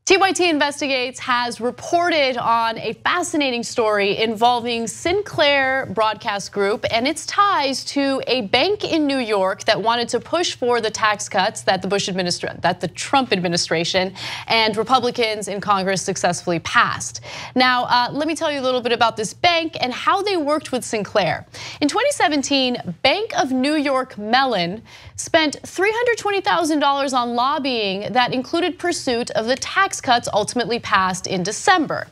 TYT Investigates has reported on a fascinating story involving Sinclair Broadcast Group and its ties to a bank in New York that wanted to push for the tax cuts that the Trump administration and Republicans in Congress successfully passed. Now, let me tell you a little bit about this bank and how they worked with Sinclair. In 2017, Bank of New York Mellon spent $320,000 on lobbying that included pursuit of the tax cuts ultimately passed in December.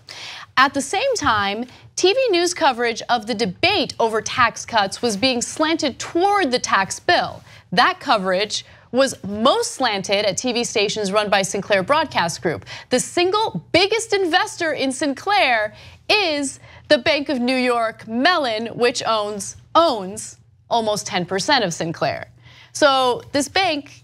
At the same time, TV news coverage of the debate over tax cuts was being slanted toward the tax bill. That coverage was most slanted at TV stations run by Sinclair Broadcast Group. The single biggest investor in Sinclair is the Bank of New York Mellon, which owns almost 10% of Sinclair. So this bank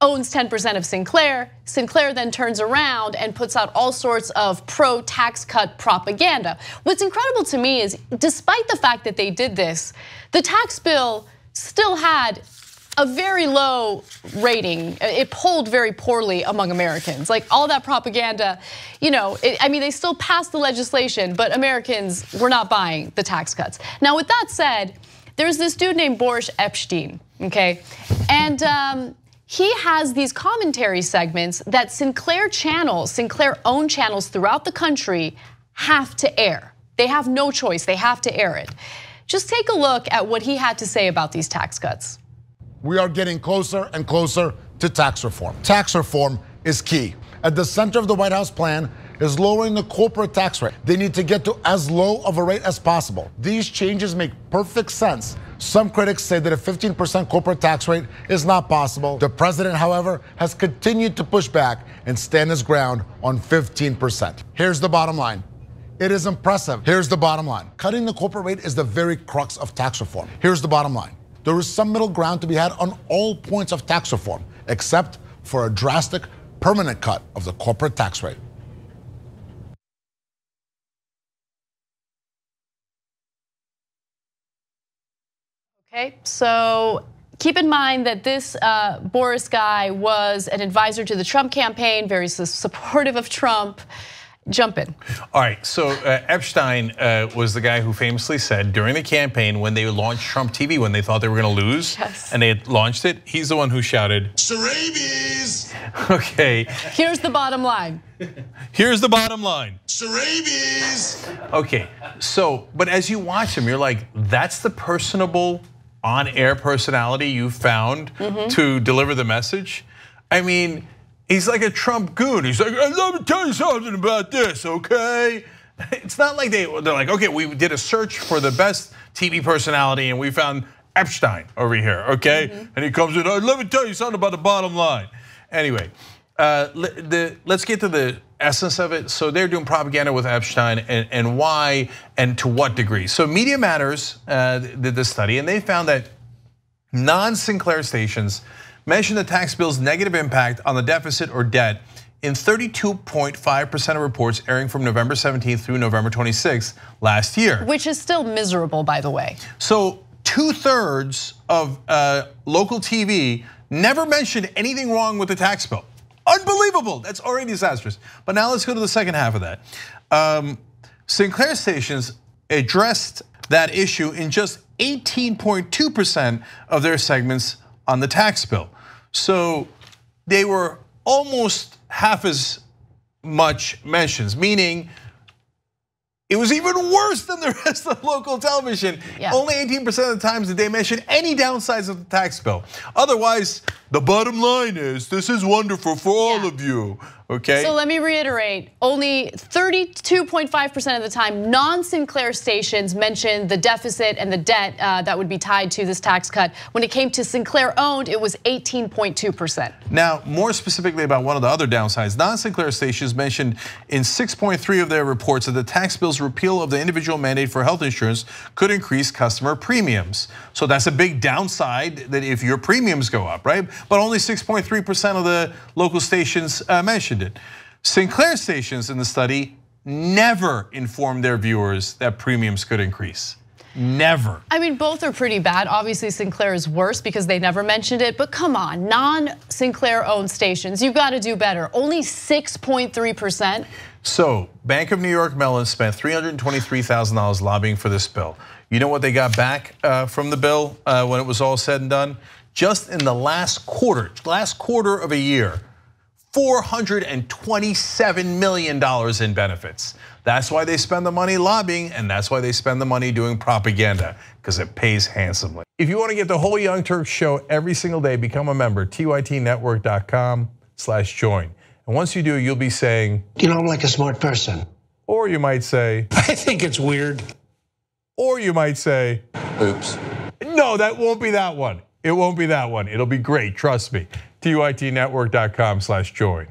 owns 10% of Sinclair. Sinclair then turns around and puts out all sorts of pro-tax cut propaganda. What's incredible to me is, despite the fact that they did this, the tax bill still had a very low rating. It polled very poorly among Americans. Like all that propaganda, I mean, they still passed the legislation, but Americans were not buying the tax cuts. Now, with that said, there's this dude named Boris Epshteyn, okay? And he has these commentary segments that Sinclair channels, Sinclair-owned channels throughout the country have to air. They have no choice, they have to air it. Just take a look at what he had to say about these tax cuts. We are getting closer and closer to tax reform. Tax reform is key. At the center of the White House plan is lowering the corporate tax rate. They need to get to as low of a rate as possible. These changes make perfect sense. Some critics say that a 15% corporate tax rate is not possible. The president, however, has continued to push back and stand his ground on 15%. Here's the bottom line. It is impressive. Here's the bottom line. Cutting the corporate rate is the very crux of tax reform. Here's the bottom line. There is some middle ground to be had on all points of tax reform, except for a drastic, permanent cut of the corporate tax rate. Okay, so keep in mind that this Boris guy was an advisor to the Trump campaign, very supportive of Trump. Jump in. All right, so Epshteyn was the guy who famously said during the campaign when they launched Trump TV, when they thought they were going to lose, and they had launched it, he's the one who shouted, "Sarabies!" Okay. Here's the bottom line. Here's the bottom line. Sarabies! Okay, so, but as you watch him, you're like, that's the personable on-air personality you found to deliver the message? I mean, he's like a Trump goon. He's like, let me tell you something about this, okay? It's not like they're like, okay, we did a search for the best TV personality and we found Epshteyn over here, okay? And he comes in, let me tell you something about the bottom line. Anyway, let's get to the essence of it. So they're doing propaganda with Epshteyn and why and to what degree. So Media Matters did this study and they found that non-Sinclair stations mentioned the tax bill's negative impact on the deficit or debt in 32.5% of reports airing from November 17th through November 26th last year. Which is still miserable, by the way. So 2/3 of local TV never mentioned anything wrong with the tax bill. Unbelievable, that's already disastrous. But now let's go to the second half of that. Sinclair stations addressed that issue in just 18.2% of their segments on the tax bill. So they were almost half as much mentions, meaning it was even worse than the rest of local television. Only 18% of the times did they mention any downsides of the tax bill. Otherwise, the bottom line is this is wonderful for all of you, okay? So let me reiterate, only 32.5% of the time non-Sinclair stations mentioned the deficit and the debt that would be tied to this tax cut. When it came to Sinclair owned, it was 18.2%. Now, more specifically about one of the other downsides, non-Sinclair stations mentioned in 6.3 of their reports that the tax bill's repeal of the individual mandate for health insurance could increase customer premiums. So that's a big downside that if your premiums go up, right? But only 6.3% of the local stations mentioned it. Sinclair stations in the study never informed their viewers that premiums could increase. Never. I mean, both are pretty bad. Obviously, Sinclair is worse because they never mentioned it. But come on, non-Sinclair owned stations, you've got to do better. Only 6.3%. So, Bank of New York Mellon spent $323,000 lobbying for this bill. You know what they got back from the bill when it was all said and done? Just in the last quarter of a year, $427 million in benefits. That's why they spend the money lobbying, and that's why they spend the money doing propaganda, because it pays handsomely. If you want to get the whole Young Turks show every single day, become a member, tytnetwork.com/join. And once you do, you'll be saying, you know, I'm like a smart person. Or you might say, I think it's weird. Or you might say, oops. No, that won't be that one. It won't be that one. It'll be great, trust me. tytnetwork.com/join.